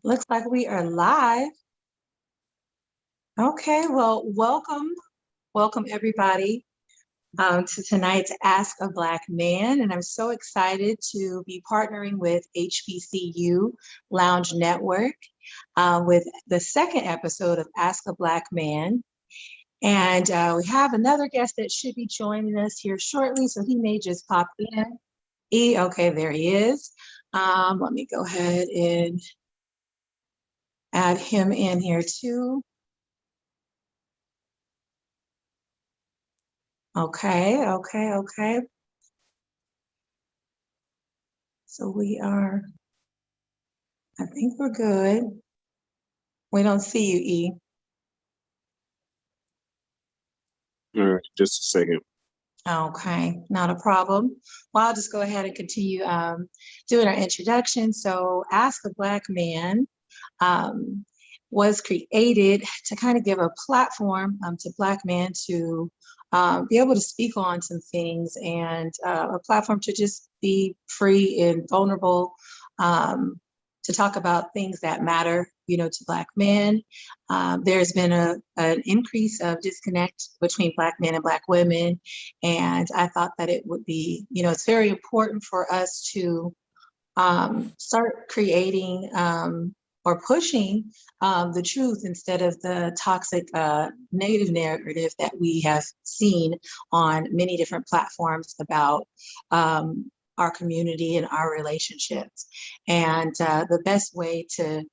Looks like we are live. Okay, well, welcome everybody to tonight's Ask a Black Man. And I'm so excited to be partnering with HBCU Lounge Network with the second episode of Ask a Black Man. And we have another guest that should be joining us here shortly, so he may just pop in. Okay, there he is. Let me go ahead and add him in here too. Okay. So I think we're good. We don't see you, E. All right, just a second. Okay, not a problem. Well, I'll just go ahead and continue doing our introduction. So Ask a Black Man was created to kind of give a platform to Black men to be able to speak on some things and a platform to just be free and vulnerable to talk about things that matter, to Black men. There's been an increase of disconnect between Black men and Black women. And I thought that it would be, it's very important for us to start creating or pushing the truth instead of the toxic negative narrative that we have seen on many different platforms about our community and our relationships. And the best way to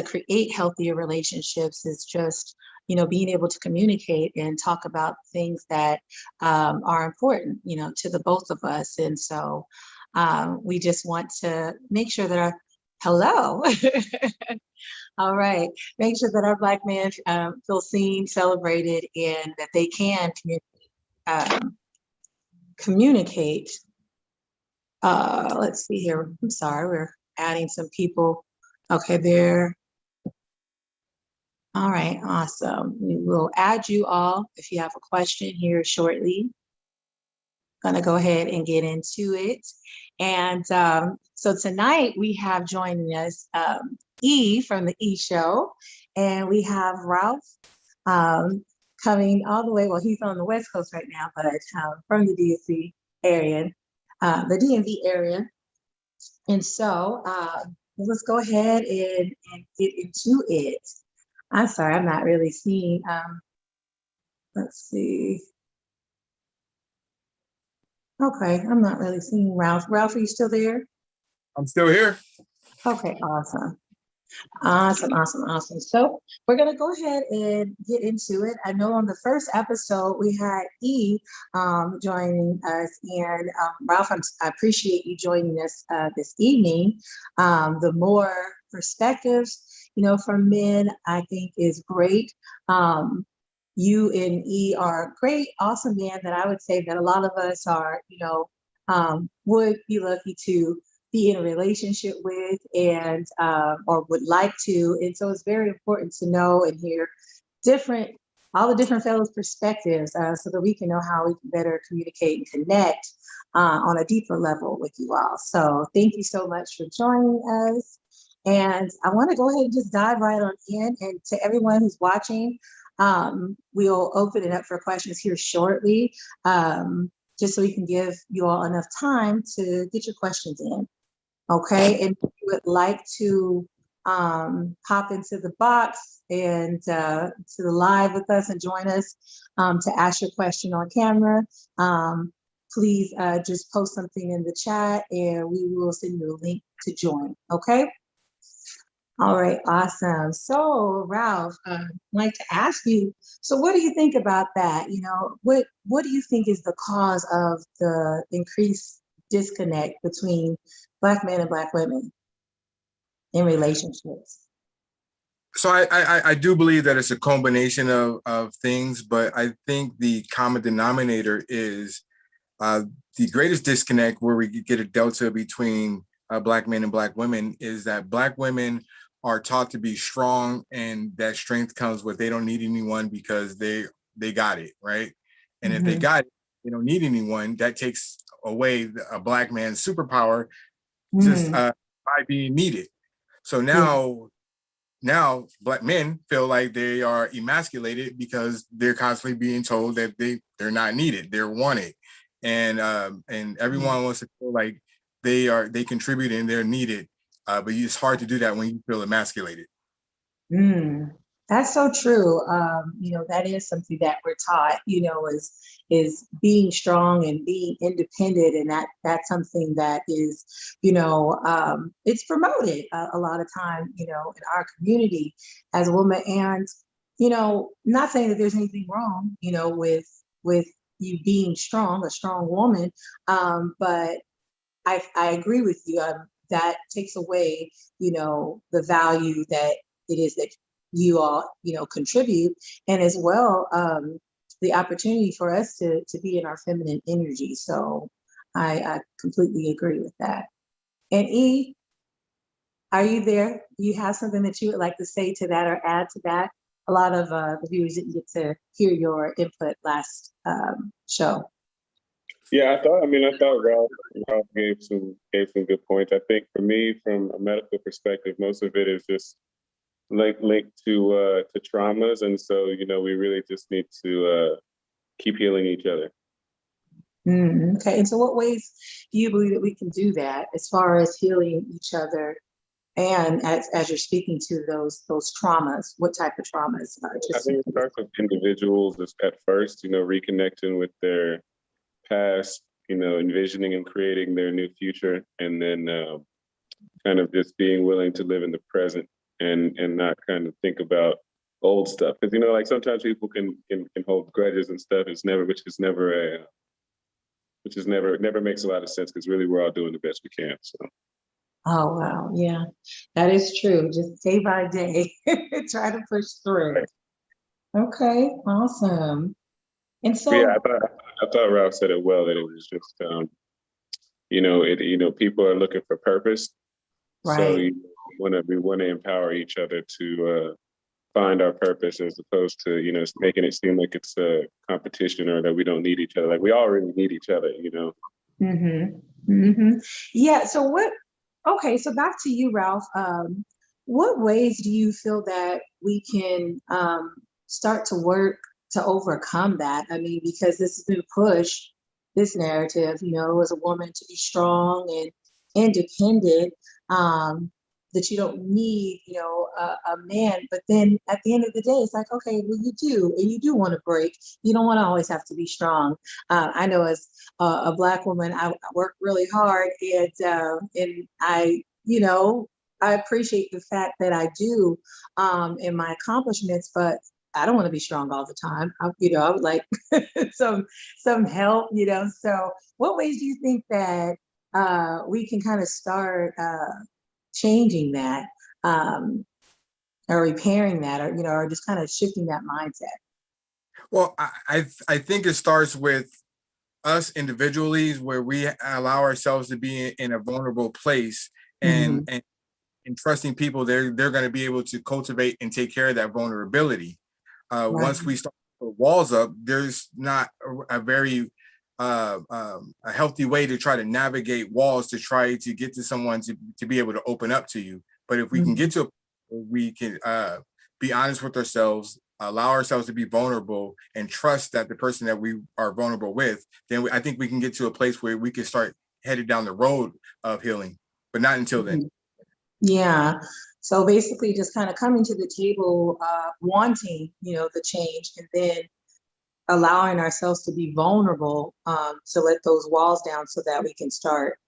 create healthier relationships is just, being able to communicate and talk about things that are important, to the both of us. And so we just want to make sure that hello. All right. Make sure that our Black men feel seen, celebrated, and that they can communicate. Let's see here. I'm sorry, we're adding some people. Okay, there. All right, awesome. We will add you all if you have a question here shortly. Gonna go ahead and get into it. And so tonight we have joining us E from the E Show, and we have Ralph coming all the way, well, he's on the West Coast right now, but from the DMV area, And so let's go ahead and get into it. I'm sorry, I'm not really seeing, let's see. Okay, I'm not really seeing Ralph. Ralph, are you still there? I'm still here. Okay, awesome. So we're gonna go ahead and get into it. I know on the first episode we had E joining us, and Ralph, I appreciate you joining us this evening. The more perspectives, from men, I think is great. You and E are great, awesome man that I would say that a lot of us are, would be lucky to be in a relationship with and or would like to. And so it's very important to know and hear all the different fellows' perspectives so that we can know how we can better communicate and connect on a deeper level with you all. So thank you so much for joining us. And I want to go ahead and just dive right on in. And to everyone who's watching, we'll open it up for questions here shortly, just so we can give you all enough time to get your questions in. Okay, and if you would like to hop into the box and to the live with us and join us to ask your question on camera, please just post something in the chat and we will send you a link to join, okay? All right, awesome. So Ralph, I'd like to ask you, so what do you think about that? What do you think is the cause of the increased disconnect between Black men and Black women in relationships? So I do believe that it's a combination of things, but I think the common denominator is the greatest disconnect where we get a delta between Black men and Black women is that Black women are taught to be strong, and that strength comes with they don't need anyone because they got it, right? And if they got it, they don't need anyone. That takes away a Black man's superpower. Just by being needed. So Yeah. now Black men feel like they are emasculated because they're constantly being told that they're not needed, they're wanted, and everyone wants to feel like they contribute and they're needed, but it's hard to do that when you feel emasculated. Mm, that's so true. That is something that we're taught, is being strong and being independent. And that's something that is, it's promoted a lot of time, in our community as a woman. And, not saying that there's anything wrong, with you being strong, a strong woman. But I agree with you. That takes away, the value that it is that you all, contribute, and as well, the opportunity for us to be in our feminine energy. So I completely agree with that. And E, are you there? Do you have something that you would like to say to that or add to that? A lot of the viewers didn't get to hear your input last show. Yeah, I thought Ralph gave some good points. I think for me, from a medical perspective, most of it is just linked to traumas, and so we really just need to keep healing each other. Okay. And so what ways do you believe that we can do that as far as healing each other? And as you're speaking to those traumas, what type of traumas? I think it starts with individuals at first, reconnecting with their past, envisioning and creating their new future, and then kind of just being willing to live in the present and not kind of think about old stuff. Because like sometimes people can hold grudges and stuff. Which is never makes a lot of sense, because really we're all doing the best we can. So. Oh, wow. Yeah, that is true. Just day by day, try to push through. Right. Okay, awesome. And so, Yeah, I thought Ralph said it well, that it was just, people are looking for purpose. So right. we want to empower each other to find our purpose, as opposed to, making it seem like it's a competition or that we don't need each other. Like, we all really need each other, Yeah. Okay, so back to you, Ralph. What ways do you feel that we can start to work to overcome that? I mean, because this has been pushed, this narrative, as a woman to be strong and independent, that you don't need, a man. But then at the end of the day, it's like, okay, well, you do, and you do want to break. You don't want to always have to be strong. I know as a Black woman, I work really hard, and I appreciate the fact that I do, in my accomplishments, but I don't want to be strong all the time. I would like some help. So what ways do you think that we can kind of start changing that, or repairing that, or just kind of shifting that mindset? Well, I think it starts with us individually, where we allow ourselves to be in a vulnerable place, and Mhm. and trusting people, they're going to be able to cultivate and take care of that vulnerability. Right. Once we start to put walls up, there's not a very a healthy way to try to navigate walls to try to get to someone to be able to open up to you. But if we can Mhm. get to we can be honest with ourselves, allow ourselves to be vulnerable, and trust that the person that we are vulnerable with, then I think we can get to a place where we can start headed down the road of healing, but not until then. Mhm. Yeah. So basically, just kind of coming to the table, wanting, the change, and then allowing ourselves to be vulnerable, to let those walls down so that we can start,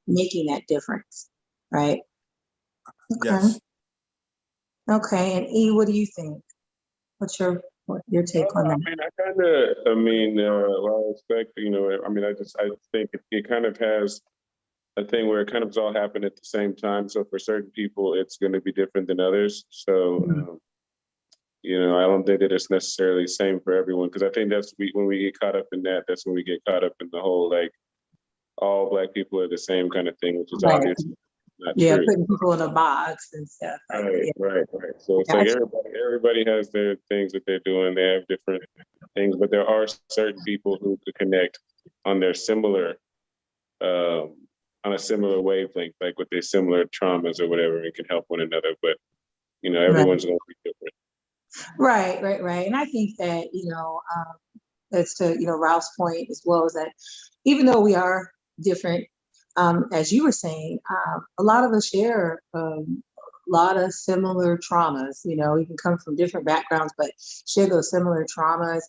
making that difference. Right. Okay. Yes. Okay. And E, what do you think? What's your take on that? Well, I expect, I think it kind of has a thing where it kind of all happened at the same time. So for certain people, it's going to be different than others. So, Mhm. I don't think that it's necessarily the same for everyone, because I think when we get caught up in that, that's when we get caught up in the whole, like, all Black people are the same kind of thing, which is Right. obviously not Yeah, true. putting people in a box and stuff. Right, right, right. So it's like Gotcha. everybody has their things that they're doing. They have different things, but there are certain people who could connect on their similar um, on a similar wavelength, like with their similar traumas or whatever, and can help one another. But Right. everyone's going to be different. Right. And I think that, as to, Ralph's point as well, is that even though we are different, as you were saying, a lot of us share a lot of similar traumas. You can come from different backgrounds, but share those similar traumas,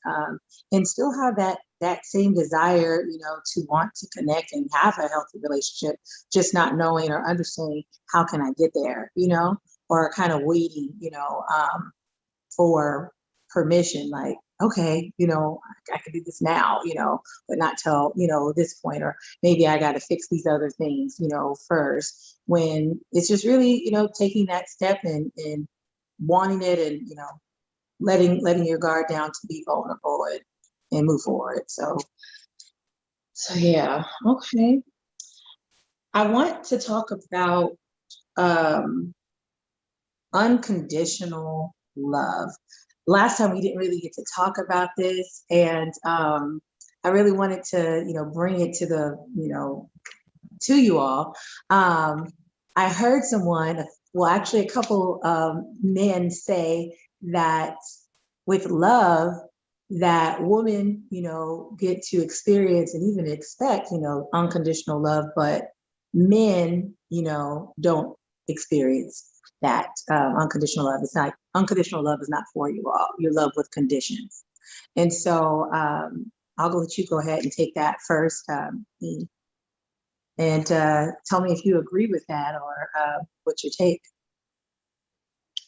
and still have that same desire, to want to connect and have a healthy relationship, just not knowing or understanding how can I get there, or kind of waiting, for permission, like, okay, I can do this now, but not till, this point, or maybe I got to fix these other things, first, when it's just really, taking that step and wanting it, and, letting your guard down to be vulnerable, and move forward. So yeah. Okay. I want to talk about unconditional love. Last time we didn't really get to talk about this, and I really wanted to, bring it to to you all. I heard someone, well, actually, a couple men say that with love, that women, get to experience and even expect, unconditional love, but men, don't experience that unconditional love. It's not, unconditional love is not for you all. You're loved with conditions. And so I'll let you go ahead and take that first, E, and tell me if you agree with that, or what's your take?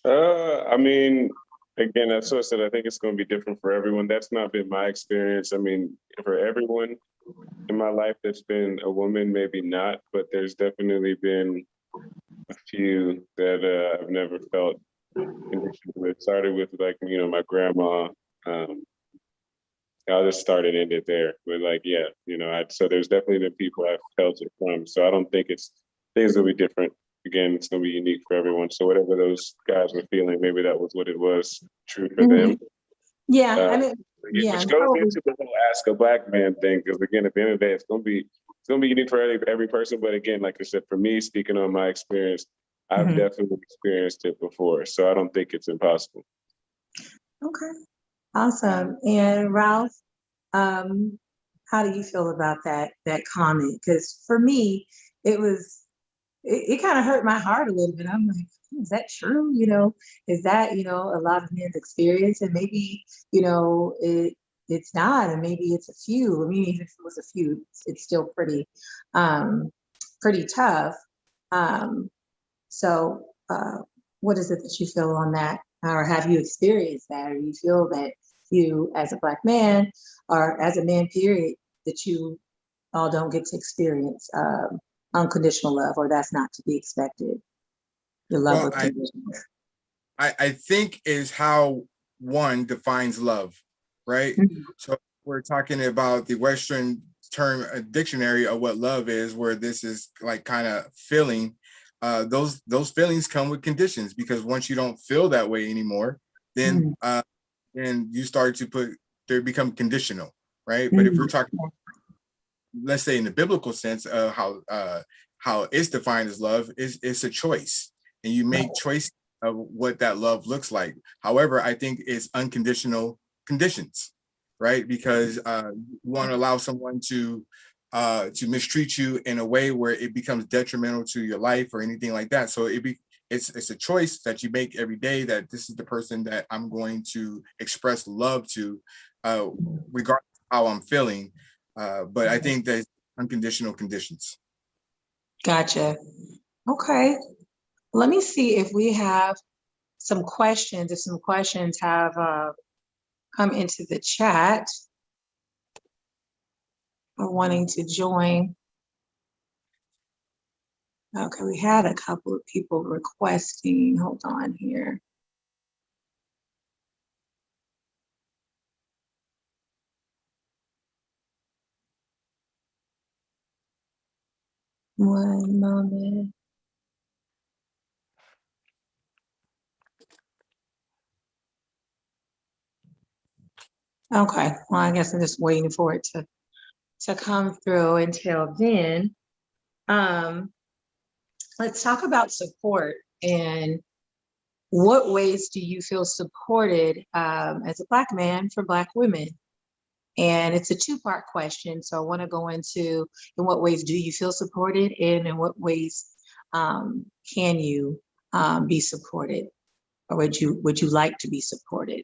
I mean, again, that's what I said. I think it's going to be different for everyone. That's not been my experience. I mean, for everyone in my life that's been a woman, maybe not, but there's definitely been a few that I've never felt connection with. Started with, like, my grandma. I'll just start and end it there. But like, yeah, so there's definitely been people I've felt it from. So I don't think things will be different. Again, it's going to be unique for everyone. So whatever those guys were feeling, maybe that was what it was, true for them. Yeah, I mean, Which goes into the whole ask a black man thing, because again, at the end of the day, it's gonna be unique for every person. But again, like I said, for me, speaking on my experience, I've definitely experienced it before, so I don't think it's impossible. Okay, awesome. And Ralph, how do you feel about that comment? Because for me, it kind of hurt my heart a little bit. I'm like, is that true? Is that, a lot of men's experience? And maybe, it's not, and maybe it's a few. I mean, even if it was a few, it's still pretty tough. So what is it that you feel on that? Or have you experienced that? Or you feel that you, as a black man, or as a man, period, that you all don't get to experience unconditional love, or that's not to be expected? Your love with conditions. I think is how one defines love, right? So we're talking about the Western term dictionary of what love is, where this is like kind of feeling. Those feelings come with conditions, because once you don't feel that way anymore, then you start to they become conditional, right? But if we're talking, let's say in the biblical sense of how it's defined as love, it's a choice, and you make choice of what that love looks like. However, I think it's unconditional conditions, right? Because you want to allow someone to mistreat you in a way where it becomes detrimental to your life or anything like that. So it's a choice that you make every day, that this is the person that I'm going to express love to, regardless of how I'm feeling. But I think there's unconditional conditions. Gotcha. Okay. Let me see if we have some questions, if some questions have come into the chat or wanting to join. Okay, we had a couple of people requesting. Hold on here. One moment. Okay, well, I guess I'm just waiting for it to come through. Until then, Um, let's talk about support, and what ways do you feel supported as a Black man for Black women? And it's a two-part question. So I want to go into, in what ways do you feel supported, and in what ways can you be supported, or would you like to be supported?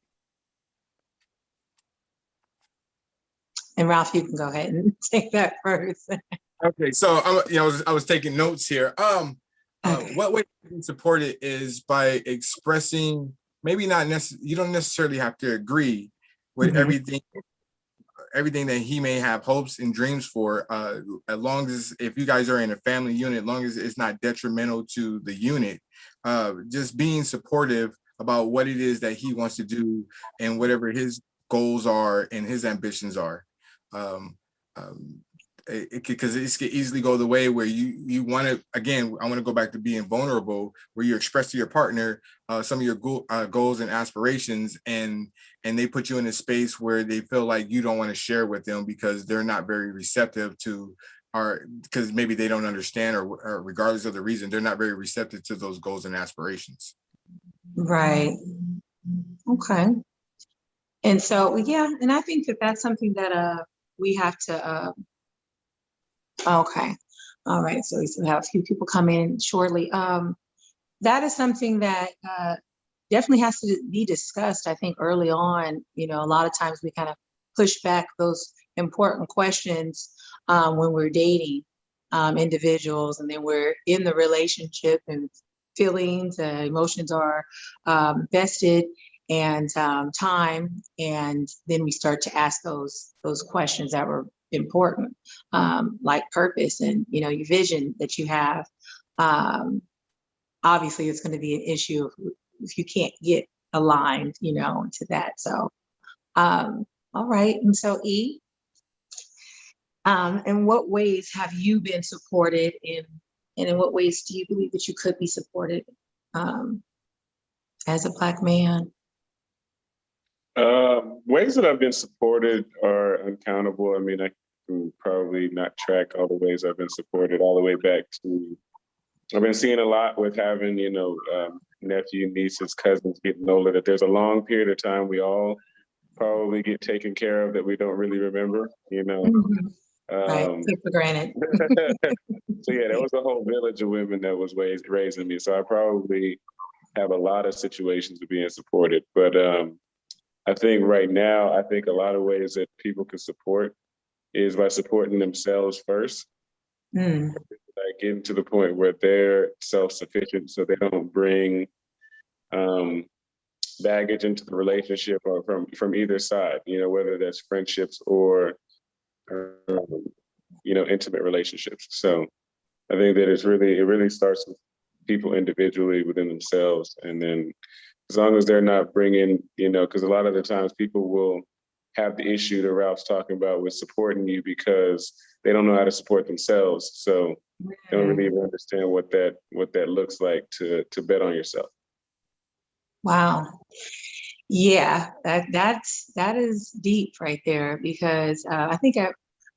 And Ralph, you can go ahead and take that first. Okay, so I was taking notes here. Okay. What way to be supported is by expressing, maybe not necessarily, you don't necessarily have to agree with Mhm. everything that he may have hopes and dreams for, as long as, if you guys are in a family unit, as long as it's not detrimental to the unit, just being supportive about what it is that he wants to do and whatever his goals are and his ambitions are. Um, um, because it could easily go the way where you want to, again, I want to go back to being vulnerable, where you express to your partner some of your goals and aspirations, and they put you in a space where they feel like you don't want to share with them because they're not very receptive to, or because maybe they don't understand, or regardless of the reason, they're not very receptive to those goals and aspirations. Right. Okay. And so, yeah, and I think that that's something that we have to okay. All right. So we still have a few people come in shortly. That is something that definitely has to be discussed, I think, early on. You know, a lot of times we kind of push back those important questions when we're dating individuals, and then we're in the relationship, and feelings and emotions are vested, and time, and then we start to ask those questions that were important, like purpose, and your vision that you have. Obviously it's going to be an issue if you can't get aligned, to that. So, all right. And so in what ways have you been supported and in what ways do you believe that you could be supported um, as a Black man? Ways that I've been supported are uncountable. I mean, I can probably not track all the ways I've been supported all the way back to, I've been seeing a lot with having, nephew, nieces, cousins getting older, that there's a long period of time we all probably get taken care of that we don't really remember, Mhm. Right. Take for granted. So yeah, there was a whole village of women that was raising me. So I probably have a lot of situations of being supported. But I think right now, I think a lot of ways that people can support is by supporting themselves first. Mm. Like getting to the point where they're self-sufficient, so they don't bring baggage into the relationship, or from either side. Whether that's friendships or um, intimate relationships. So I think that it really starts with people individually within themselves, and then as long as they're not bringing, because a lot of the times people will have the issue that Ralph's talking about with supporting you because they don't know how to support themselves. So they don't really even understand what that looks like to bet on yourself. Wow. Yeah, that is deep right there, because I think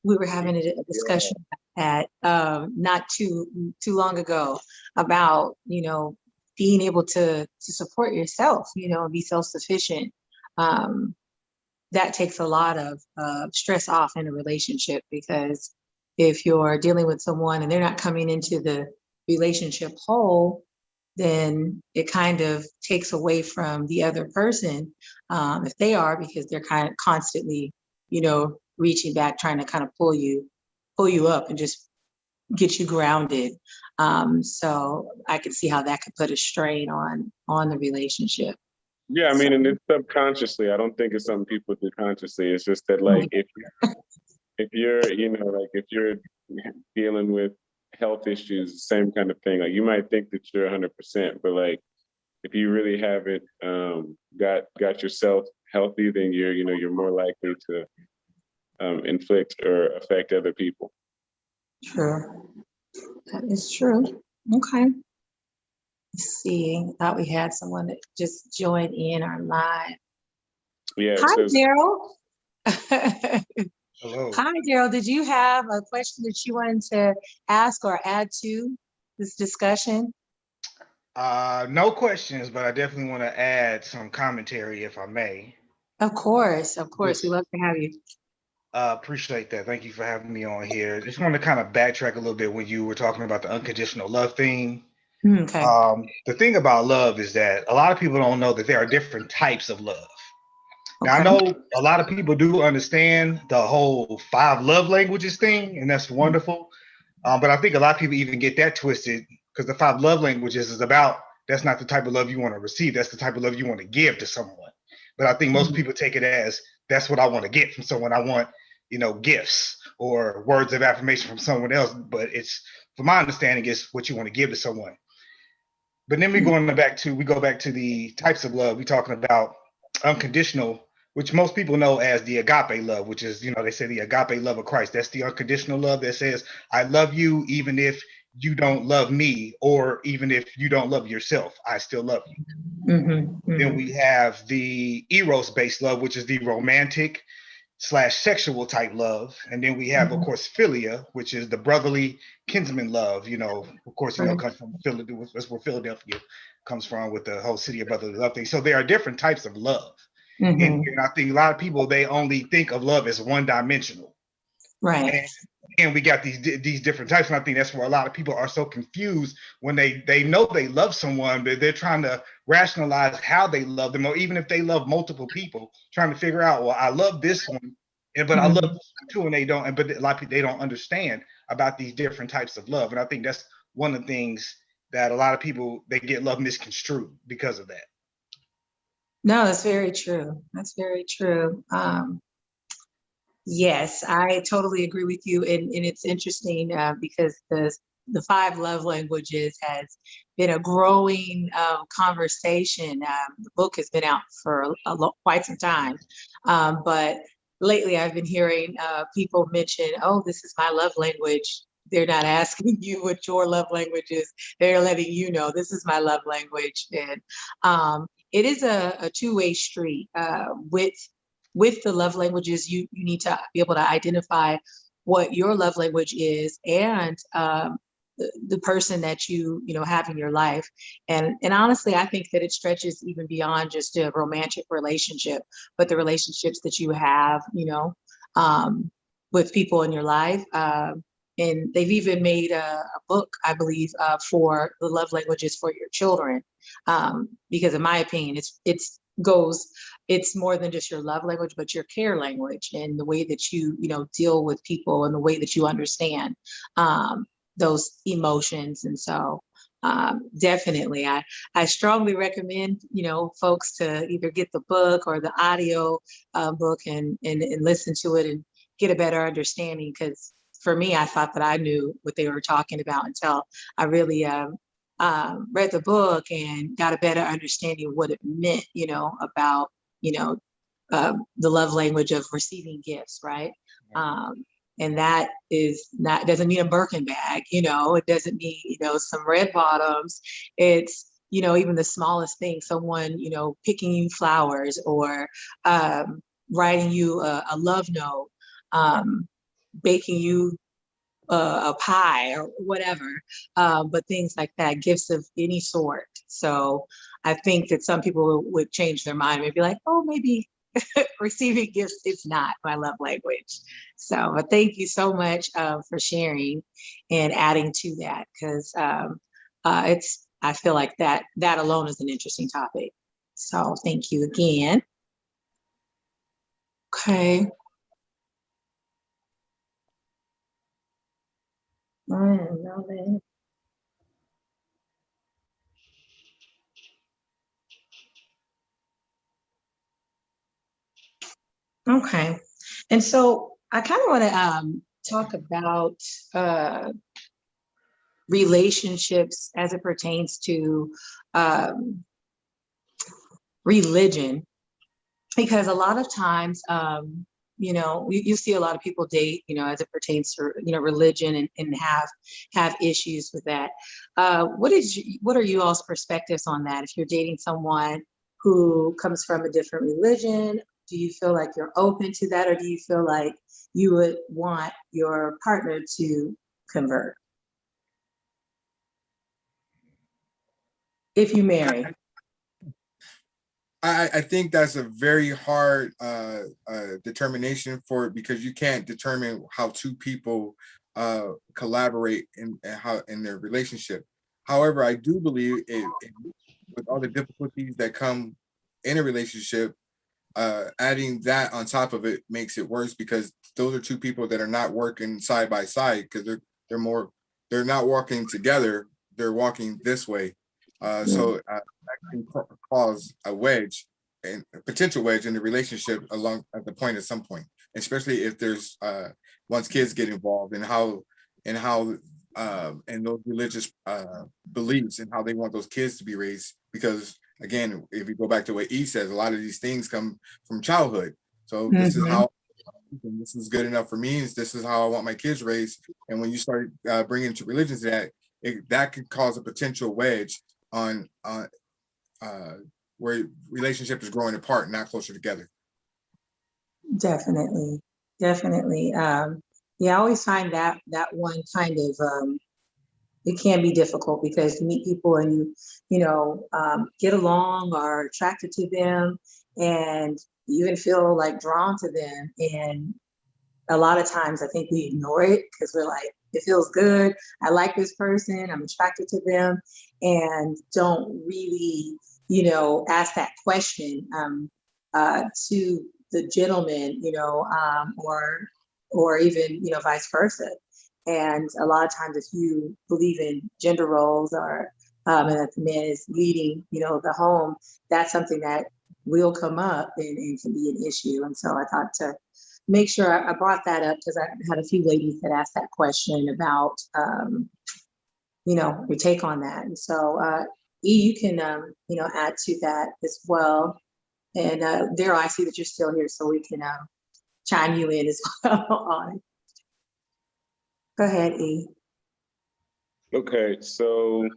we were having a discussion at not too long ago about being able to support yourself, and be self-sufficient. That takes a lot of stress off in a relationship, because if you're dealing with someone and they're not coming into the relationship whole, then it kind of takes away from the other person, if they are, because they're kind of constantly, reaching back, trying to kind of pull you up and just get you grounded. So I could see how that could put a strain on the relationship. Yeah, I mean, and it's subconsciously. I don't think it's something people do consciously. It's just that, like, if you're, like if you're dealing with health issues, same kind of thing. Like you might think that you're 100%, but like if you really haven't got yourself healthy, then you're more likely to inflict or affect other people. True. That is true. Okay. Let's see. I thought we had someone that just joined in our live. Yeah, it Hi, says Daryl. Hello. Hi, Daryl. Did you have a question that you wanted to ask or add to this discussion? No questions, but I definitely want to add some commentary if I may. Of course, of course. We Just love to have you. appreciate that. Thank you for having me on here. Just want to kind of backtrack a little bit when you were talking about the unconditional love thing. Okay. The thing about love is that a lot of people don't know that there are different types of love. Now, I Okay. know a lot of people do understand the whole 5 love languages thing, and that's wonderful. But I think a lot of people even get that twisted because the 5 love languages is about that's not the type of love you want to receive. That's the type of love you want to give to someone. But I think most people take it as that's what I want to get from someone. I want, gifts or words of affirmation from someone else. But it's, from my understanding, is what you want to give to someone. But then we go back to the types of love. We're talking about unconditional, which most people know as the agape love, which is, they say the agape love of Christ. That's the unconditional love that says, I love you even if you don't love me, or even if you don't love yourself, I still love you. Then we have the eros based love, which is the romantic / sexual type love. And then we have, of course, philia, which is the brotherly kinsman love. Of course, it comes from Philadelphia. That's where Philadelphia comes from with the whole city of brotherly love thing. So there are different types of love. And I think a lot of people, they only think of love as one dimensional. Right. And we got these different types. And I think that's where a lot of people are so confused when they know they love someone, but they're trying to rationalize how they love them, or even if they love multiple people, trying to figure out, well, I love this one, but I love this one too, and they don't. But a lot of people, they don't understand about these different types of love. And I think that's one of the things that a lot of people, they get love misconstrued because of that. No, that's very true. That's very true. Yes, I totally agree with you. And it's interesting because the 5 love languages has been a growing conversation. The book has been out for quite some time. But lately I've been hearing people mention, oh, this is my love language. They're not asking you what your love language is. They're letting you know this is my love language. And it is a two-way street with the love languages. You need to be able to identify what your love language is, and the person that you have in your life. And honestly, I think that it stretches even beyond just a romantic relationship, but the relationships that you have, with people in your life. And they've even made a book, I believe, for the love languages for your children. Because in my opinion, it's more than just your love language, but your care language, and the way that you deal with people, and the way that you understand those emotions. And so definitely, I strongly recommend folks to either get the book or the audio book and listen to it and get a better understanding. Because for me, I thought that I knew what they were talking about until I really read the book and got a better understanding of what it meant, about, the love language of receiving gifts, right? And that doesn't mean a Birkin bag, it doesn't mean, some red bottoms. It's, even the smallest thing, someone, picking you flowers, or writing you a love note, baking you a pie or whatever, but things like that, gifts of any sort. So I think that some people would change their mind and be like, oh, maybe receiving gifts is not my love language. So, but thank you so much for sharing and adding to that, because I feel like that alone is an interesting topic. So thank you again. Okay. Okay. And so I kind of want to talk about relationships as it pertains to religion, because a lot of times, you see a lot of people date, as it pertains to, religion, and have issues with that. What are you all's perspectives on that? If you're dating someone who comes from a different religion, do you feel like you're open to that, or do you feel like you would want your partner to convert if you marry? I think that's a very hard determination for it, because you can't determine how two people collaborate and how in their relationship. However, I do believe with all the difficulties that come in a relationship, adding that on top of it makes it worse, because those are two people that are not working side by side, because they're not walking together, they're walking this way. So that can cause a wedge, and a potential wedge in the relationship along at the point at some point, especially if there's once kids get involved, and how and those religious beliefs and how they want those kids to be raised. Because again, if you go back to what E says, a lot of these things come from childhood. So this is how, this is good enough for me. This is how I want my kids raised. And when you start bringing to religion to that, that could cause a potential wedge on where relationship is growing apart, not closer together. Definitely, definitely. Yeah, I always find that one kind of it can be difficult, because you meet people and get along or are attracted to them, and you even feel like drawn to them. And a lot of times I think we ignore it because we're like, it feels good. I like this person. I'm attracted to them, and don't really, ask that question to the gentleman, or even, vice versa. And a lot of times, if you believe in gender roles, or and that the man is leading, the home, that's something that will come up and can be an issue. And so I thought to make sure I brought that up, because I had a few ladies that asked that question about, your take on that. And so, E, you can, add to that as well. And Daryl, I see that you're still here, so we can chime you in as well on it. Go ahead, E. Okay, so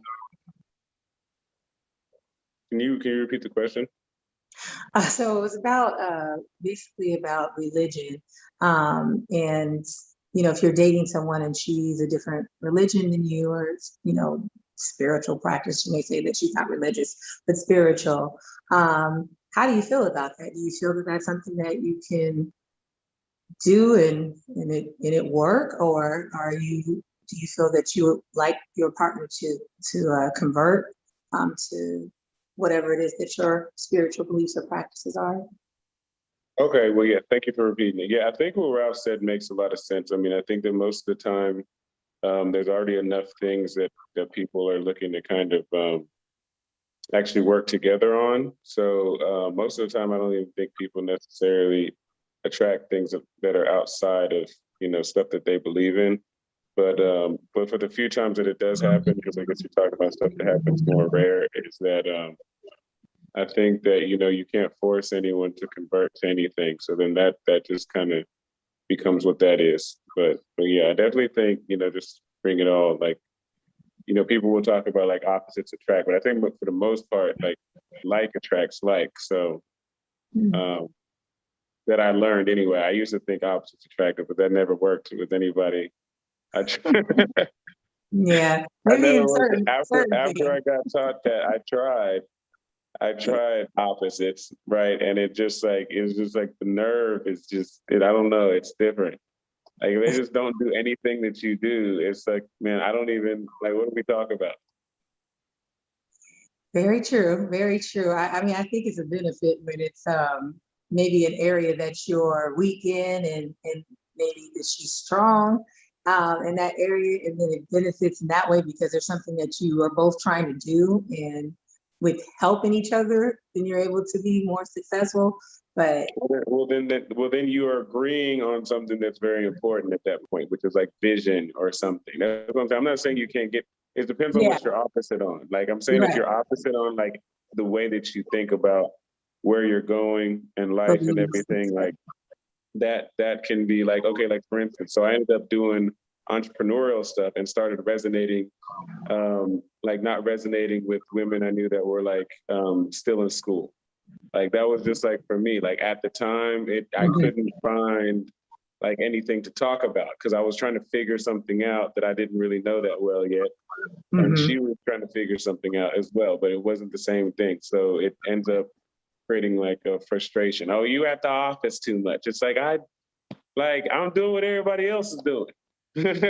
can you repeat the question? So it was about basically about religion, and if you're dating someone and she's a different religion than you, or spiritual practice, you may say that she's not religious but spiritual. How do you feel about that? Do you feel that that's something that you can do and it work, or do you feel that you would like your partner to convert to whatever it is that your spiritual beliefs or practices are? Okay, well, yeah, thank you for repeating it. Yeah, I think what Ralph said makes a lot of sense. I mean, I think that most of the time, there's already enough things that people are looking to kind of actually work together on. So most of the time, I don't even think people necessarily attract things that are outside of, stuff that they believe in. But for the few times that it does happen, because I guess you're talking about stuff that happens more rare, is that I think that, you can't force anyone to convert to anything. So then that just kind of becomes what that is. But yeah, I definitely think, just bring it all, like, people will talk about like opposites attract, but I think for the most part, like attracts like. So that I learned anyway. I used to think opposites attracted, but that never worked with anybody. Yeah, I maybe never in worked. After certain I got taught that, I tried opposites, right? And it was just like the nerve is just, I don't know, it's different. Like they just don't do anything that you do. It's like, man, I don't even, like, what do we talk about? Very true, very true. I mean, I think it's a benefit when it's maybe an area that you're weak in, and maybe that she's strong in that area, and then it benefits in that way because there's something that you are both trying to do, and with helping each other, then you're able to be more successful. But then you are agreeing on something that's very important at that point, which is like vision or something. That's what I'm saying. I'm not saying you can't get. It depends on yeah, what you're opposite on. Like I'm saying, if right. you're opposite on like the way that you think about where you're going in life and everything, like that can be like, okay, like for instance, so I ended up doing entrepreneurial stuff and started resonating, like not resonating with women I knew that were like still in school. Like that was just like for me, like at the time, I couldn't find like anything to talk about, because I was trying to figure something out that I didn't really know that well yet. And she was trying to figure something out as well, but it wasn't the same thing. So it ends up creating like a frustration. Oh, you at the office too much. It's like I'm doing what everybody else is doing. Like,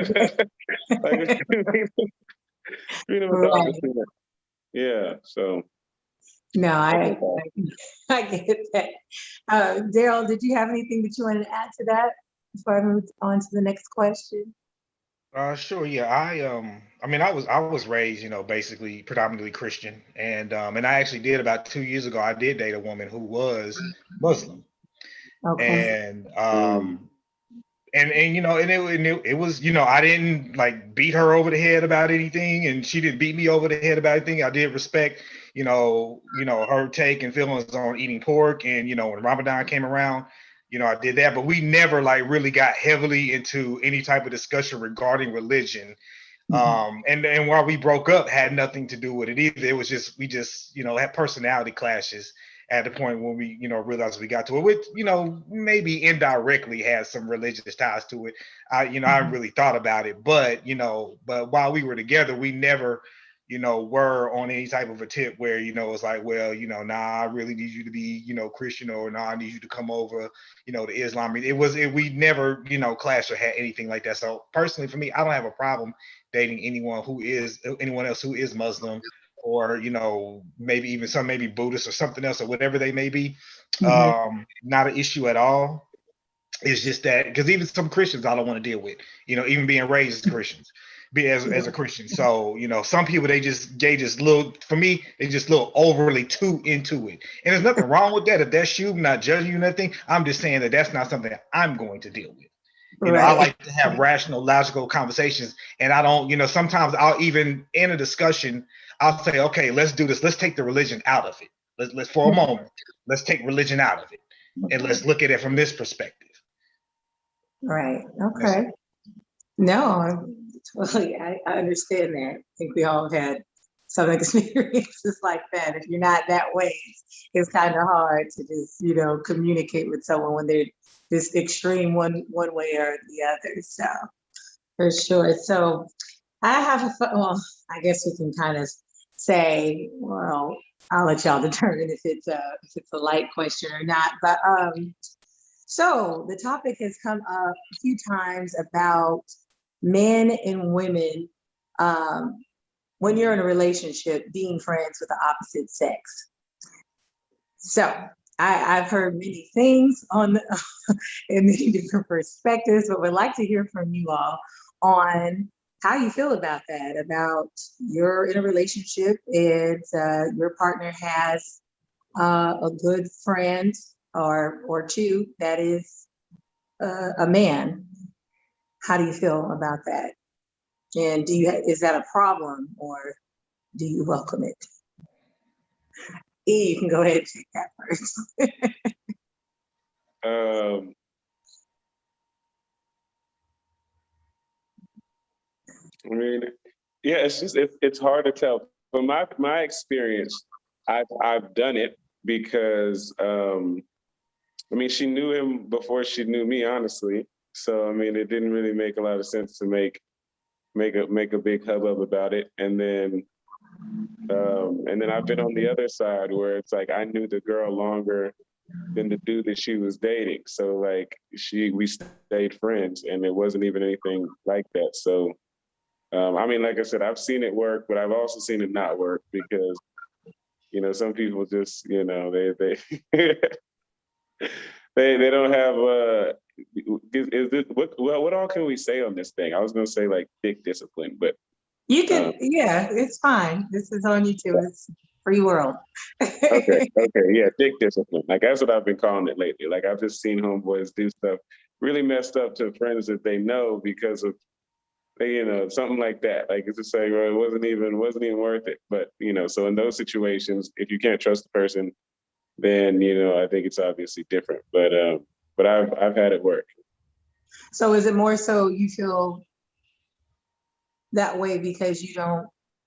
you know, Right. yeah. So No, I get that. Daryl, did you have anything that you wanted to add to that before I move on to the next question? Sure. Yeah. I mean, I was raised, basically predominantly Christian, and I actually did about 2 years ago. I did date a woman who was Muslim, Okay. and it was, I didn't like beat her over the head about anything, and she didn't beat me over the head about anything. I did respect, her take and feelings on eating pork, and when Ramadan came around, I did that, but we never like really got heavily into any type of discussion regarding religion. And while we broke up, had nothing to do with it either. It was just we just had personality clashes at the point when we realized we got to it, which maybe indirectly has some religious ties to it. I haven't really thought about it, but but while we were together, we never were on any type of a tip where, it's like, well, nah, I really need you to be, Christian, or nah, I need you to come over, to Islam. We never, clashed or had anything like that. So personally, for me, I don't have a problem dating anyone else who is Muslim, or, maybe even some maybe Buddhist or something else, or whatever they may be. Not an issue at all. It's just that, because even some Christians I don't want to deal with, even being raised as Christians. As a Christian. So, some people, they just for me, they just look overly too into it. And there's nothing wrong with that. If that's you, I'm not judging you, nothing. I'm just saying that that's not something that I'm going to deal with. I like to have rational, logical conversations. And I don't, sometimes I'll even in a discussion, I'll say, okay, let's do this. Let's take the religion out of it. Let's for a moment, let's take religion out of it. And let's look at it from this perspective. Right. Okay. No, totally. I understand that. I think we all had some experiences like that. If you're not that way, it's kind of hard to just, communicate with someone when they're this extreme one way or the other. So for sure. So I have well, I guess we can kind of say, well, I'll let y'all determine if it's a light question or not. But so the topic has come up a few times about men and women, when you're in a relationship, being friends with the opposite sex. So I've heard many things on in many different perspectives, but would like to hear from you all on how you feel about that, about you're in a relationship and your partner has a good friend or two that is a man. How do you feel about that? And is that a problem, or do you welcome it? E, you can go ahead and take that first. I mean, yeah, it's hard to tell. From my experience, I've done it because she knew him before she knew me, honestly. So it didn't really make a lot of sense to make a big hubbub about it. And then I've been on the other side where it's like I knew the girl longer than the dude that she was dating. So like we stayed friends, and it wasn't even anything like that. So like I said, I've seen it work, but I've also seen it not work because some people just they they don't have is this what all can we say on this thing? I was gonna say like dick discipline, but You can, yeah, it's fine. This is on YouTube. It's free world. okay, yeah, dick discipline. Like that's what I've been calling it lately. Like I've just seen homeboys do stuff really messed up to friends that they know because of something like that. Like it's just like, well, it wasn't even worth it. But so in those situations, if you can't trust the person, then I think it's obviously different. But I've had it work. So is it more so you feel that way because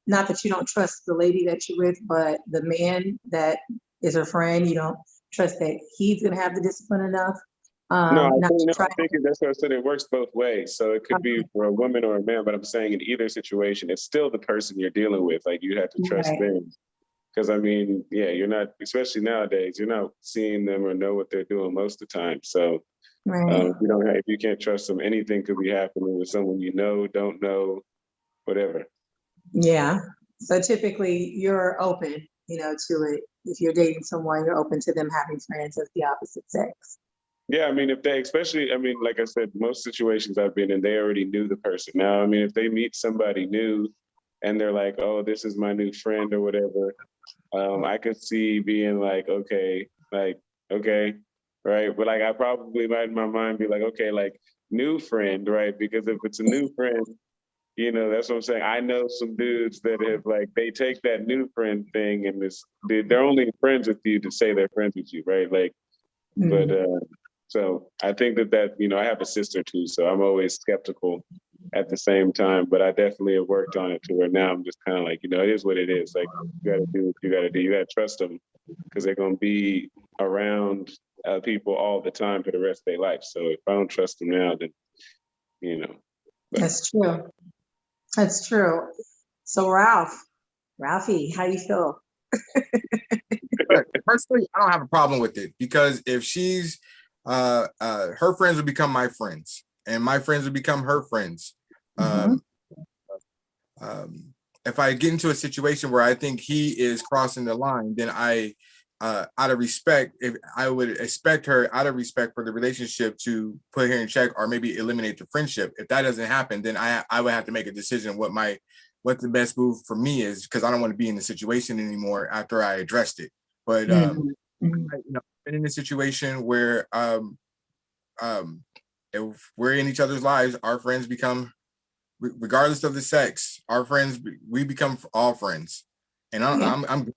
not that you don't trust the lady that you're with, but the man that is her friend, you don't trust that he's gonna have the discipline enough No, I Not think, to no, try. I think that's what I said. It works both ways. So it could be for a woman or a man, but I'm saying in either situation, it's still the person you're dealing with. Like you have to trust Right, them. Because I mean, yeah, you're not, especially nowadays, you're not seeing them or know what they're doing most of the time. So right. if you don't have, if you can't trust them, anything could be happening with someone you know, don't know, whatever. Yeah. So typically you're open, to it. If you're dating someone, you're open to them having friends of the opposite sex. Yeah, I mean, if they, especially, I mean, like I said, most situations I've been in, they already knew the person. Now, I mean, if they meet somebody new and they're like, oh, this is my new friend or whatever, I could see being like, okay, right? But like, I probably might in my mind be like, okay, like new friend, right? Because if it's a new friend, that's what I'm saying. I know some dudes that have like, they take that new friend thing and they're only friends with you to say they're friends with you, right? Like, but, Mm. so I think that, I have a sister too, so I'm always skeptical at the same time, but I definitely have worked on it to where now I'm just kind of like, it is what it is. Like, you got to do what you got to do. You got to trust them because they're going to be around people all the time for the rest of their life. So if I don't trust them now, then, but That's true. That's true. So Ralphie, how you feel? But personally, I don't have a problem with it because if she's her friends will become my friends and my friends will become her friends. Mhm. If I get into a situation where I think he is crossing the line, then out of respect, if I would expect her out of respect for the relationship to put her in check or maybe eliminate the friendship. If that doesn't happen, then I would have to make a decision what the best move for me is because I don't want to be in the situation anymore after I addressed it. But Mhm. Mhm. been in a situation where if we're in each other's lives, our friends become, regardless of the sex, our friends, we become all friends. And Yeah. I'm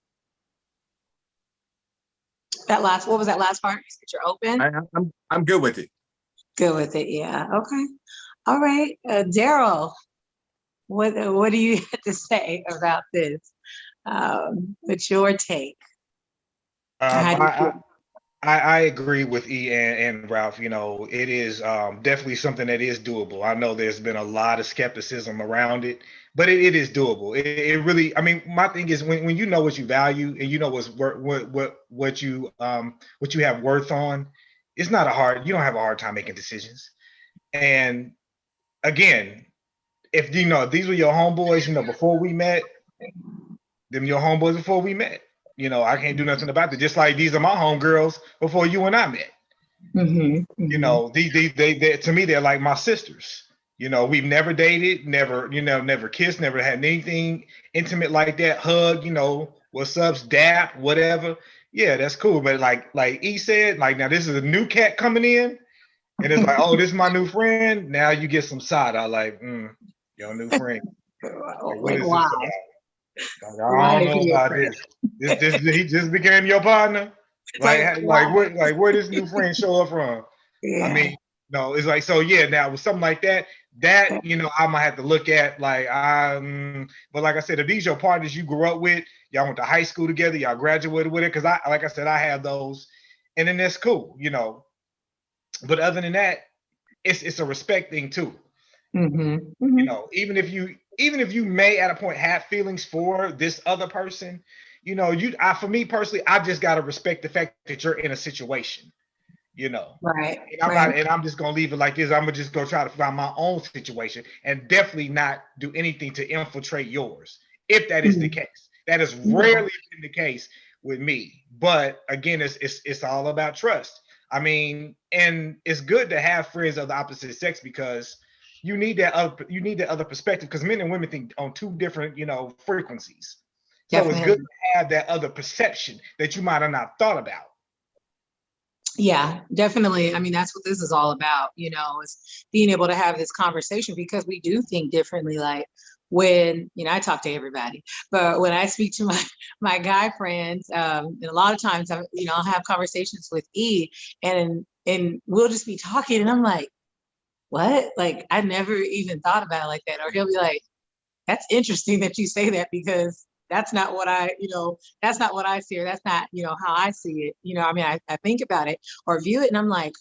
What was that last part? You said you're open? I'm good with it. Good with it. Yeah. Okay. All right. Daryl, what do you have to say about this? What's your take? How do you I, feel? I agree with E and Ralph. It is definitely something that is doable. I know there's been a lot of skepticism around it, but it is doable. It really, I mean, my thing is when you know what you value and you know what you have worth on, you don't have a hard time making decisions. And again, if these were your homeboys, before we met, them your homeboys before we met. I can't do nothing about it. Just like these are my homegirls before you and I met. Mhm. Mhm. They to me they're like my sisters. We've never dated, never kissed, never had anything intimate like that. Hug, what's up, dap, whatever. Yeah, that's cool. But like E said, like now this is a new cat coming in, and it's like, oh, this is my new friend. Now you get some side. I like, your new friend. Like, what Like, is this why? about? Like, Why I don't is know he a about friend? this. This he just became your partner. Like, why? Where this new friend show up from? I Yeah. mean, no, it's like so. Yeah, now with something like that, I might have to look at like But like I said, if these your partners you grew up with, y'all went to high school together, y'all graduated with it. Because like I said, I have those, and then that's cool. But other than that, it's a respect thing too. Mhm. Mhm. Even if you may at a point have feelings for this other person, for me personally, I just gotta respect the fact that you're in a situation, you know. Right. Right. And I'm just gonna leave it like this. I'm gonna just go try to find my own situation and definitely not do anything to infiltrate yours, if that is the Mhm. case. That has Yeah. rarely been the case with me. But again, it's all about trust. I mean, and it's good to have friends of the opposite sex because you need that other perspective because men and women think on two different frequencies. So it's good Definitely. to have that other perception that you might have not thought about. Yeah, definitely. I mean, that's what this is all about, is being able to have this conversation because we do think differently. Like when, I talk to everybody, but when I speak to my my guy friends, and a lot of times I'll have conversations with E and we'll just be talking and I'm like, what? Like I never even thought about it like that. Or he'll be like, that's interesting that you say that because that's not what I see, or that's not, how I see it. I mean, I think about it or view it and I'm like,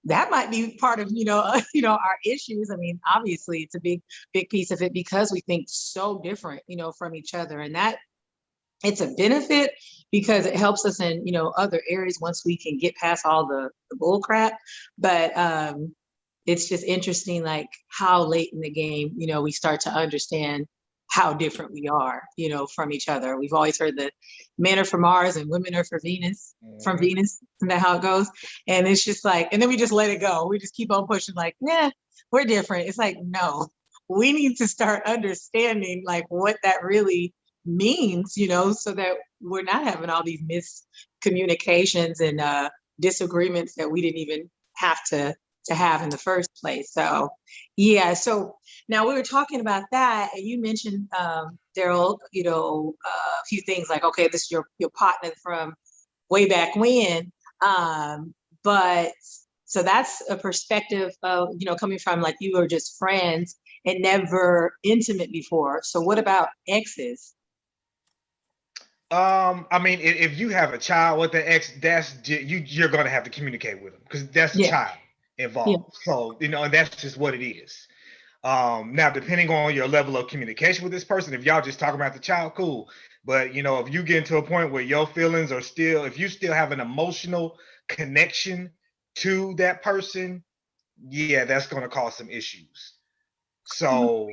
that might be part of, our issues. I mean, obviously it's a big piece of it because we think so different, from each other. And that it's a benefit because it helps us in, other areas once we can get past all the bull crap. But it's just interesting, like how late in the game, we start to understand how different we are, from each other. We've always heard that men are from Mars and women are from Venus. Isn't that how it goes? And it's just like, and then we just let it go. We just keep on pushing like, nah, we're different. It's like, no, we need to start understanding like what that really means, so that we're not having all these miscommunications and disagreements that we didn't even have to have in the first place. So yeah, so now we were talking about that, and you mentioned, Daryl, a few things like, okay, this is your partner from way back when, but so that's a perspective of, coming from like you were just friends and never intimate before. So what about exes? I mean, if you have a child with an ex, you're going to have to communicate with them because that's a child involved. So, and that's just what it is. Now, depending on your level of communication with this person, if y'all just talking about the child, cool. But, if you get to a point where your feelings are still, if you still have an emotional connection to that person, yeah, that's going to cause some issues. So,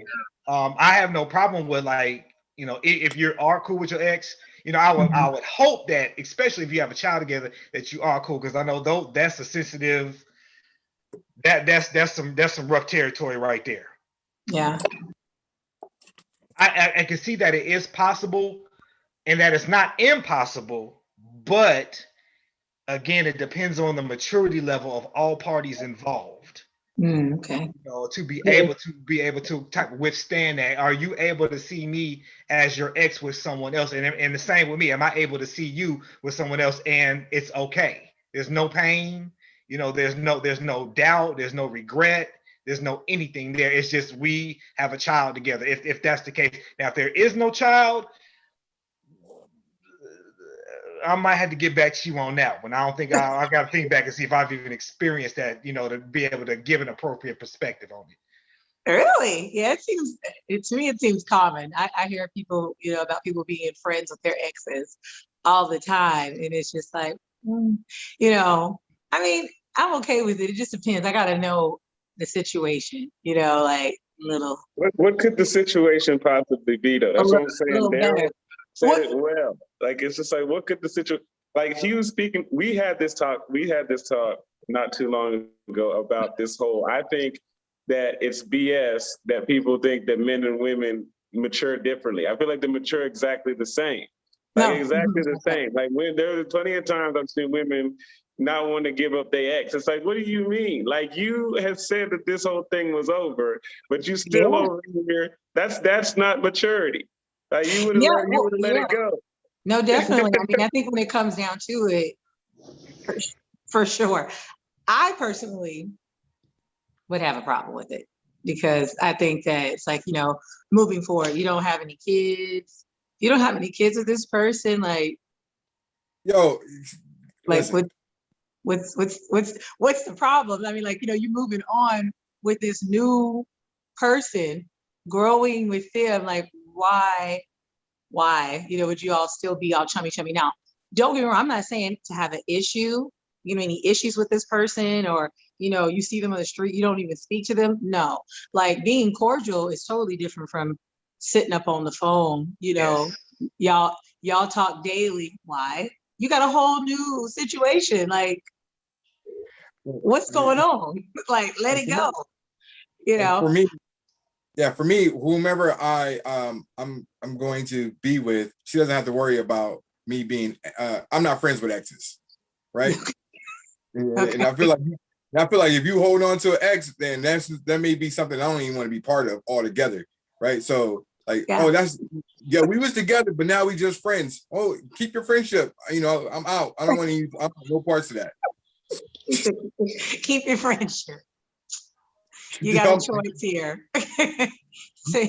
I have no problem with like, if you are cool with your ex, I would hope that, especially if you have a child together, that you are cool, because I know though that's a sensitive, that's some rough territory right there. Yeah. I can see that it is possible and that it's not impossible, but again, it depends on the maturity level of all parties involved. Okay. To be able to withstand that. Are you able to see me as your ex with someone else? And the same with me. Am I able to see you with someone else and it's okay? There's no pain, there's no doubt, there's no regret, there's no anything there. It's just we have a child together. If that's the case. Now, if there is no child, I might have to get back to you on that one. I don't think I got to think back and see if I've even experienced that, to be able to give an appropriate perspective on it. Really? Yeah, to me, it seems common. I hear people, about people being friends with their exes all the time. And it's just like, I mean, I'm okay with it. It just depends. I got to know the situation, like little. What could the situation possibly be though? That's what I'm saying. Daryl said it well. Like, it's just like, what could the situation, like he was speaking, we had this talk not too long ago about this whole, I think that it's BS that people think that men and women mature differently. I feel like they mature exactly the same. Exactly the same. Like when there are plenty of times I've seen women not want to give up their ex. It's like, what do you mean? Like, you have said that this whole thing was over, but you still over here. That's not maturity. Like you would have let it go. No, definitely. I mean, I think when it comes down to it, for sure, I personally would have a problem with it because I think that it's like, moving forward, you don't have any kids. You don't have any kids with this person. Like, like what's the problem? I mean, like, you're moving on with this new person, growing with them. Like, why, would you all still be all chummy? Now, don't get me wrong. I'm not saying to have an issue, any issues with this person or, you see them on the street, you don't even speak to them. No, like being cordial is totally different from sitting up on the phone, y'all talk daily. Why? You got a whole new situation. Like, what's going on? Like, let it go, For me, whomever I'm going to be with, she doesn't have to worry about me being, I'm not friends with exes, right? Okay. And I feel like if you hold on to an ex, then that may be something I don't even want to be part of altogether, right? So like, we was together, but now we just friends. Oh, keep your friendship. I'm out. I don't want no parts of that. Keep your friendship. You got a choice here. So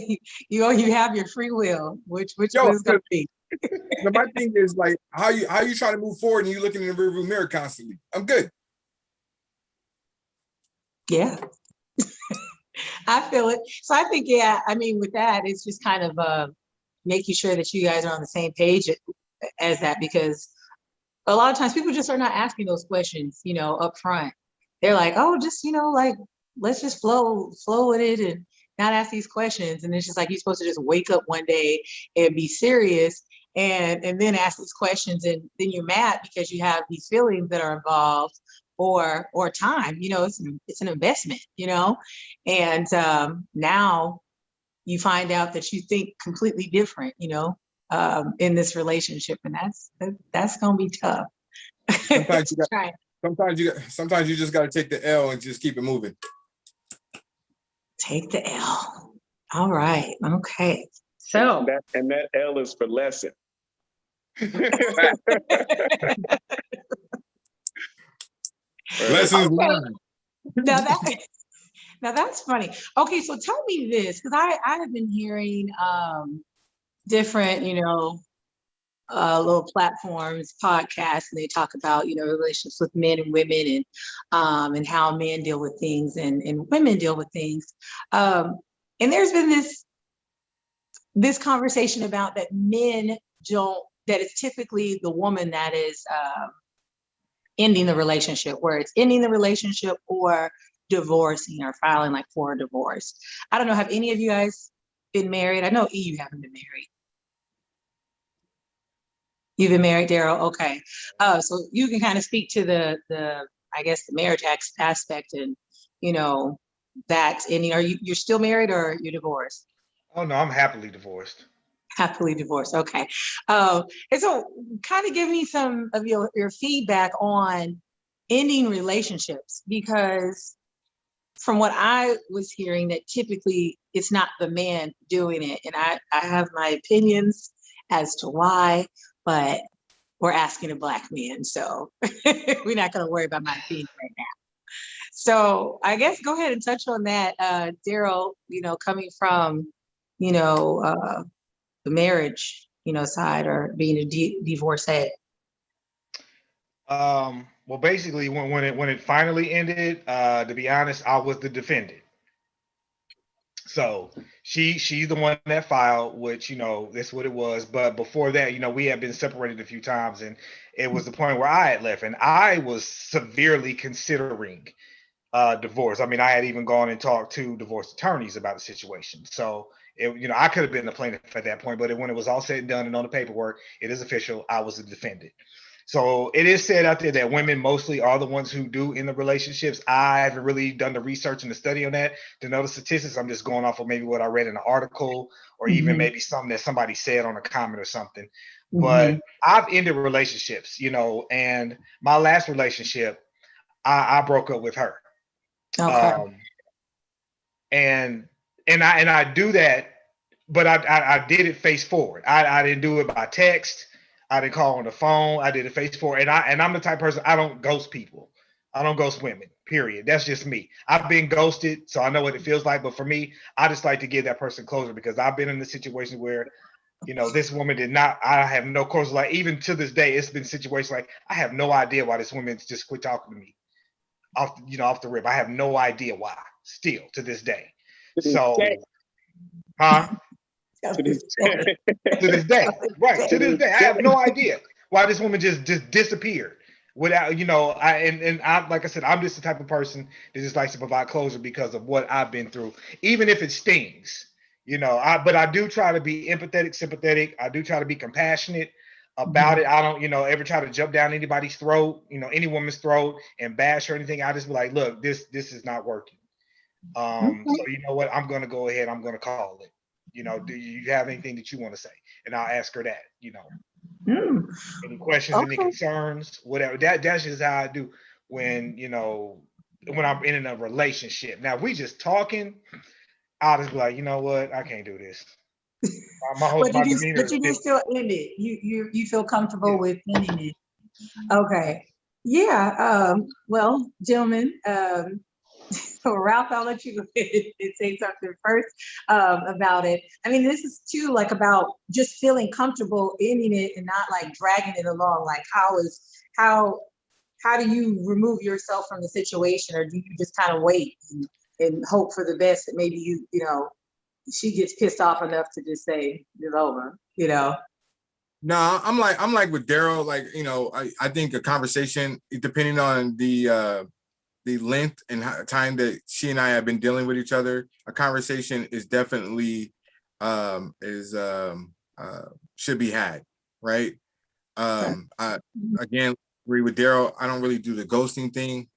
you have your free will. Which one is gonna be? My thing is like how you trying to move forward and you looking in the rearview mirror constantly. I'm good. Yeah, I feel it. So I think, yeah, I mean, with that, it's just kind of making sure that you guys are on the same page as that, because a lot of times people just are not asking those questions, up front. They're like, oh, just, like, let's just flow with it and not ask these questions. And it's just like, you're supposed to just wake up one day and be serious and then ask these questions. And then you're mad because you have these feelings that are involved or time, it's an investment, and now you find out that you think completely different, in this relationship. And that's going to be tough. Sometimes you got, Trying. sometimes you just got to take the L and just keep it moving. Take the L. All right. Okay. So that L is for lesson. Lessons okay. learned. Now that's funny. Okay, so tell me this, because I have been hearing different, little platforms, podcasts, and they talk about, relationships with men and women and how men deal with things and women deal with things. And there's been this conversation about that that it's typically the woman that is ending the relationship, where it's ending the relationship or divorcing or filing like for a divorce. I don't know, have any of you guys been married? I know you haven't been married. You've been married, Daryl? Okay. So you can kind of speak to the I guess the marriage aspect and that. And you're still married or you're divorced? Oh no, I'm happily divorced. Happily divorced. Okay. And so kind of give me some of your feedback on ending relationships, because from what I was hearing, that typically it's not the man doing it. And I have my opinions as to why, but we're asking a Black man. So we're not going to worry about my opinion right now. So I guess go ahead and touch on that, Daryl, coming from, the marriage, side, or being a divorcee. Well, basically, when it finally ended, to be honest, I was the defendant. So she's the one that filed, which that's what it was. But before that, we had been separated a few times, and it was the point where I had left, and I was severely considering divorce. I mean, I had even gone and talked to divorce attorneys about the situation. So I could have been the plaintiff at that point, but when it was all said and done and on the paperwork, it is official. I was the defendant. So it is said out there that women mostly are the ones who do in the relationships. I haven't really done the research and the study on that to know the statistics. I'm just going off of maybe what I read in an article or even maybe something that somebody said on a comment or something. But I've ended relationships, and my last relationship, I broke up with her. Okay. And I do that, but I did it face forward. I didn't do it by text. I didn't call on the phone. I did it face forward. And I'm the type of person, I don't ghost people. I don't ghost women, period. That's just me. I've been ghosted, so I know what it feels like. But for me, I just like to give that person closure, because I've been in a situation where, this woman did not, I have no closure. Like, even to this day, it's been situations like, I have no idea why this woman just quit talking to me off the rip. I have no idea why, still to this day. So, To this day. to this day, right? To this day, I have no idea why this woman just disappeared without, I like I said, I'm just the type of person that just likes to provide closure because of what I've been through, even if it stings, but I do try to be empathetic, sympathetic. I do try to be compassionate about it. I don't, ever try to jump down anybody's throat, any woman's throat and bash or anything. I just be like, look, this is not working. So you know what? I'm going to go ahead. I'm going to call it. Do you have anything that you want to say? And I'll ask her that, any questions, any concerns, whatever. That's just how I do when I'm in a relationship. Now, if we just talking, I'll just be like, you know what? I can't do this. But you do still end it. You feel comfortable with ending it. Okay. Yeah. Well, gentlemen, so Ralph, I'll let you go ahead and say something first about it. I mean, this is too like about just feeling comfortable ending it and not like dragging it along. Like how how do you remove yourself from the situation, or do you just kind of wait and hope for the best that maybe you know, she gets pissed off enough to just say it's over, you know? No, I'm like with Daryl, like, you know, I think a conversation, depending on the length and time that she and I have been dealing with each other, a conversation is definitely should be had, right? I again agree with Daryl. I don't really do the ghosting thing,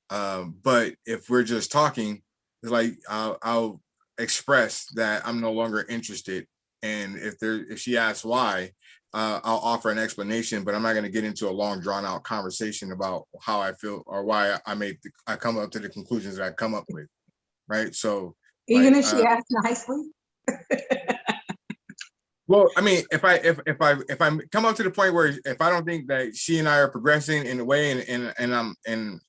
but if we're just talking, it's like I'll express that I'm no longer interested, and if she asks why, I'll offer an explanation, but I'm not going to get into a long, drawn out conversation about how I feel or why I come up to the conclusions that I come up with, right? So, Even like, if she asks nicely? well, I mean, if I come up to the point where if I don't think that she and I are progressing in a way and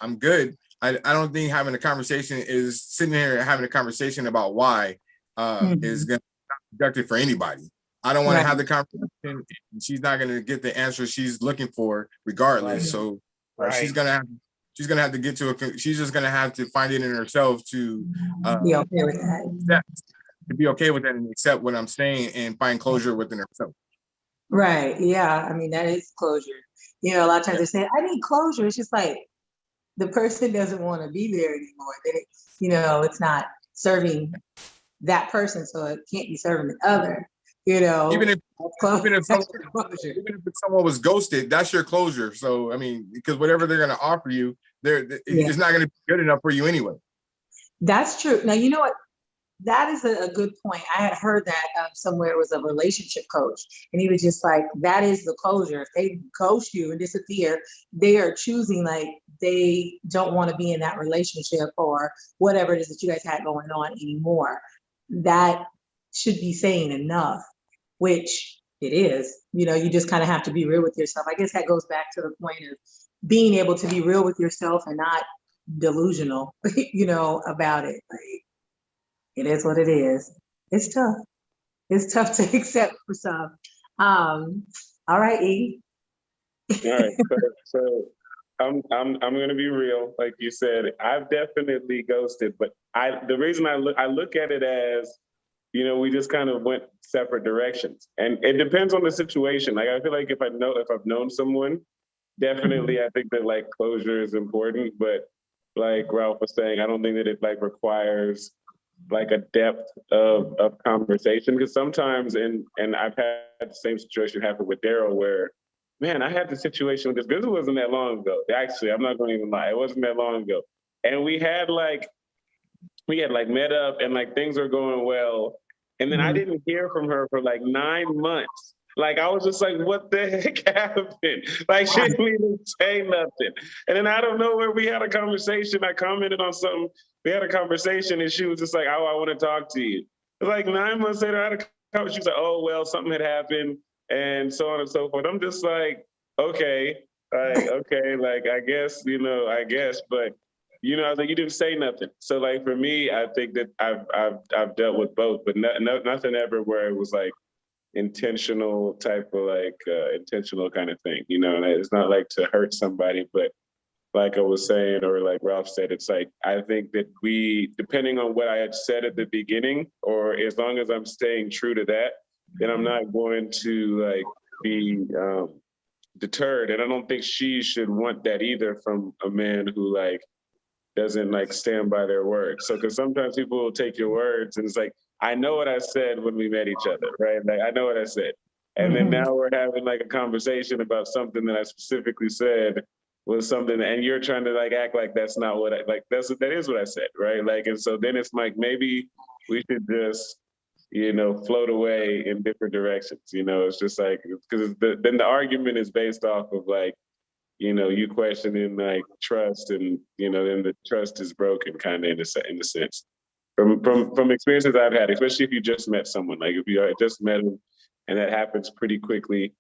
I'm good, I don't think having a conversation is sitting here having a conversation about why is going to be productive for anybody. I don't want to have the conversation, and she's not going to get the answer she's looking for regardless. Right. So Right. she's gonna have to get to she's just gonna have to find it in herself to Be okay with that. to be okay with that and accept what I'm saying and find closure within herself. Right. Yeah. I mean, that is closure. You know, a lot of times they say, I need closure. It's just like the person doesn't want to be there anymore. Then it's, you know, it's not serving that person, so it can't be serving the other. You know, Even if that's your closure. even if someone was ghosted, that's your closure. So I mean, because whatever they're gonna offer you, it's not gonna be good enough for you anyway. That's true. Now, you know what? That is a good point. I had heard that somewhere. It was a relationship coach, and he was just like, that is the closure. If they ghost you and disappear, they are choosing, like, they don't want to be in that relationship or whatever it is that you guys had going on anymore. That should be saying enough, which it is. You know, you just kind of have to be real with yourself. I guess that goes back to the point of being able to be real with yourself and not delusional, you know, about it. Like, it is what it is. It's tough. It's tough to accept for some. All right, E. All right, so I'm gonna be real. Like you said, I've definitely ghosted, but the reason I look at it as, you know, we just kind of went separate directions, and it depends on the situation. Like I feel like if I've known someone, definitely I think that like closure is important, but like Ralph was saying, I don't think that it like requires like a depth of conversation, because sometimes and I've had the same situation happen with Daryl where, man, I had the situation with this. This wasn't that long ago. Actually, I'm not going to even lie. It wasn't that long ago. And we had like met up and like things were going well. And then I didn't hear from her for like 9 months. Like I was just like, what the heck happened? Like she didn't even say nothing. And then out of nowhere, we had a conversation. I commented on something. We had a conversation and she was just like, oh, I want to talk to you. Like 9 months later, I had a conversation. She was like, oh, well, something had happened and so on and so forth. I'm just like, okay, like I guess, but you know, I was like, you didn't say nothing. So like for me, I think that I've dealt with both, but nothing ever where it was like intentional type of like intentional kind of thing. You know, and it's not like to hurt somebody, but like I was saying, or like Ralph said, it's like I think that depending on what I had said at the beginning, or as long as I'm staying true to that, then I'm not going to like be deterred. And I don't think she should want that either from a man who like doesn't like stand by their word. So, because sometimes people will take your words and it's like, I know what I said when we met each other, right? Like, I know what I said. And then now we're having like a conversation about something that I specifically said was something, and you're trying to like act like that's not what that is what I said, right? Like, and so then it's like, maybe we should just, you know, float away in different directions. You know, it's just like, because then the argument is based off of like, you know, you questioning like trust, and you know, then the trust is broken, kind of in a sense. From experiences I've had, especially if you just met someone, like if you just met them, and that happens pretty quickly,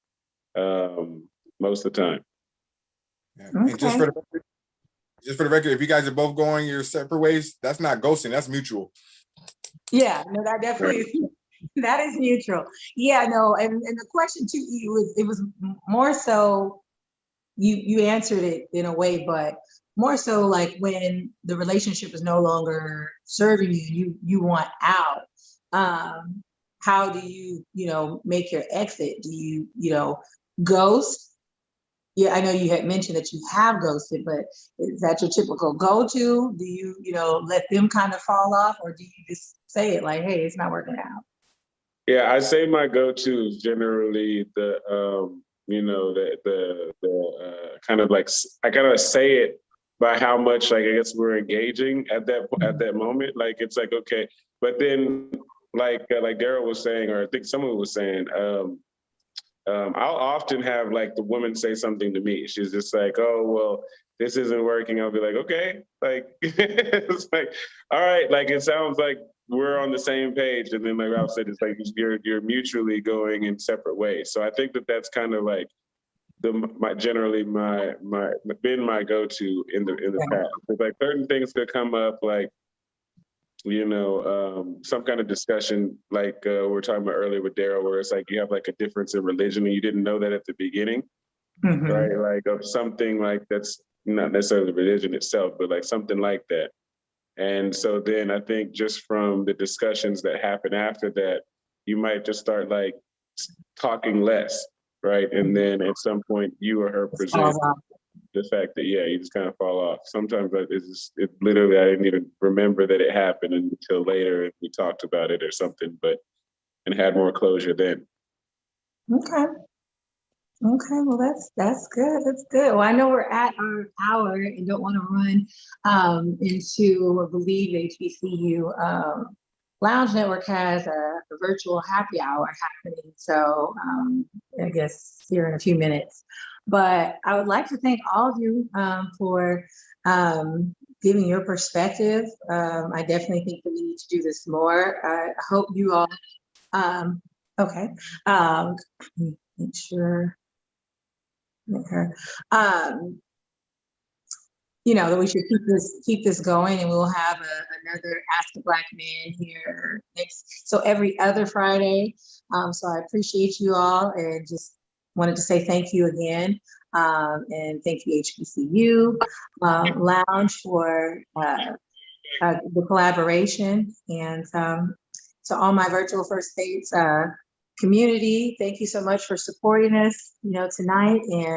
most of the time. Yeah. Okay. And just for the record, if you guys are both going your separate ways, that's not ghosting, that's mutual. Yeah, no, that definitely is. That is neutral. Yeah, no, and the question too, it was more so you answered it in a way, but more so like when the relationship is no longer serving you, you want out. How do you, make your exit? Do you, ghost? Yeah, I know you had mentioned that you have ghosted, but is that your typical go-to? Do you, let them kind of fall off, or do you just say it like, hey, it's not working out? Yeah, I say my go-to is generally the kind of like I kind of say it by how much like I guess we're engaging at that moment. Like it's like okay, but then like Daryl was saying, or I think someone was saying, I'll often have like the woman say something to me. She's just like, "Oh well, this isn't working." I'll be like, "Okay," like it's like, "All right," like it sounds like we're on the same page. And then like Ralph said, it's like you're mutually going in separate ways. So I think that that's kind of like generally my been my go-to in the past. It's like certain things could come up like some kind of discussion like we were talking about earlier with Daryl, where it's like you have like a difference in religion and you didn't know that at the beginning, right? Like of something like that's not necessarily religion itself, but like something like that. And so then I think just from the discussions that happen after that, you might just start like talking less, right? And then at some point you or her present the fact that, yeah, you just kind of fall off. Sometimes it literally, I didn't even remember that it happened until later and we talked about it or something, and had more closure then. Okay. Okay, well that's good. That's good. Well, I know we're at our hour and don't want to run into, I believe HBCU Lounge Network has a virtual happy hour happening. So I guess here in a few minutes. But I would like to thank all of you for giving your perspective. I definitely think that we need to do this more. I hope you all. Okay. Make sure. Okay. That we should keep this going, and we'll have another Ask a Black Man here next. So every other Friday. So I appreciate you all, and just wanted to say thank you again, and thank you HBCU Lounge for the collaboration, and to all my virtual first dates community. Thank you so much for supporting us, tonight, and